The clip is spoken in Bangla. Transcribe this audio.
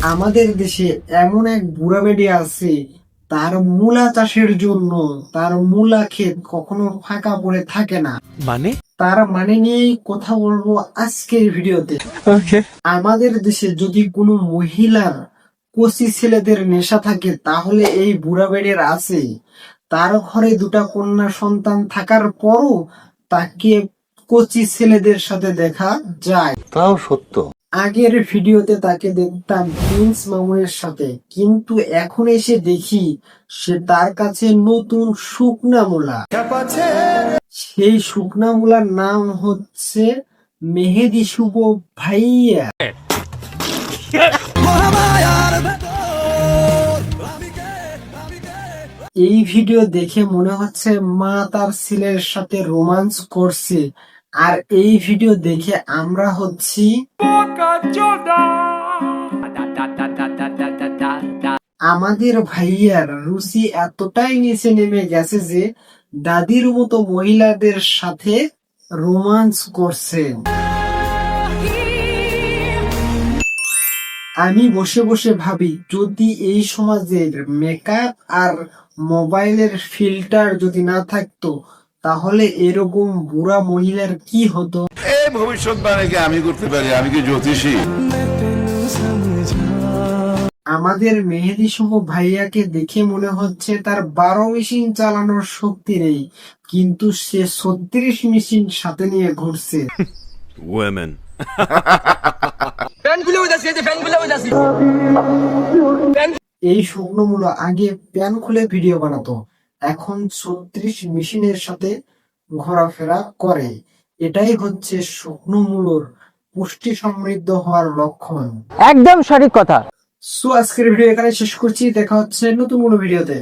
আমাদের দেশে এমন এক বুড়া বেডি আছে, তার মূলা চাষের জন্য তার মূলা ক্ষেত কখনো ফাঁকা পড়ে থাকে না। মানে তার মানে নিয়েই কথা বলবো আজকের ভিডিওতে। আমাদের দেশে যদি কোনো মহিলার কচি ছেলেদের নেশা থাকে তাহলে এই বুড়া বেডের আছে। তার ঘরে দুটা কন্যা সন্তান থাকার পরও তাকে কচি ছেলেদের সাথে দেখা যায়। তাও সত্য। আগের ভিডিওতে তাকে দেখতাম প্রিন্স মামুনের সাথে, কিন্তু এখন এসে দেখি সে তার কাছে নতুন শুকনা মূলা। সেই শুকনা মূলার নাম হচ্ছে মেহেদি শুভ ভাইয়া। এই ভিডিও দেখে মনে হচ্ছে মা তার ছেলের সাথে রোমান্স করছে, আর এই ভিডিও দেখে আমরা হচ্ছি আমাদের ভাইয়ার রুচি এতটাই নিচে নেমে গেছে যে দাদির মতো মহিলাদের সাথে রোমান্স করছে। আমি বসে বসে ভাবি, যদি এই সমাজের মেকআপ আর মোবাইলের ফিল্টার যদি না থাকতো তাহলে এরকম বুড়া মহিলার কি হতো। এই ভবিষ্যৎবাণীকে আমি করতে পারি? আমি কি জ্যোতিষী? আমাদের মেহেদি শুভ ভাইয়াকে দেখে মনে হচ্ছে তার 12 মেশিন চালানোর শক্তি নেই, কিন্তু সে 36 মেশিন সাথে নিয়ে ঘুরছে। women এই শুকনো মূলো আগে প্যান খুলে ভিডিও বানাতো, এখন 36 মেশিনের সাথে ঘোরাফেরা করে। এটাই হচ্ছে শুকনো মূলোর পুষ্টি সমৃদ্ধ হওয়ার লক্ষণ। একদম সঠিক কথা। সো আজকের ভিডিও এখানে শেষ করছি, দেখা হচ্ছে নতুন কোনো ভিডিওতে।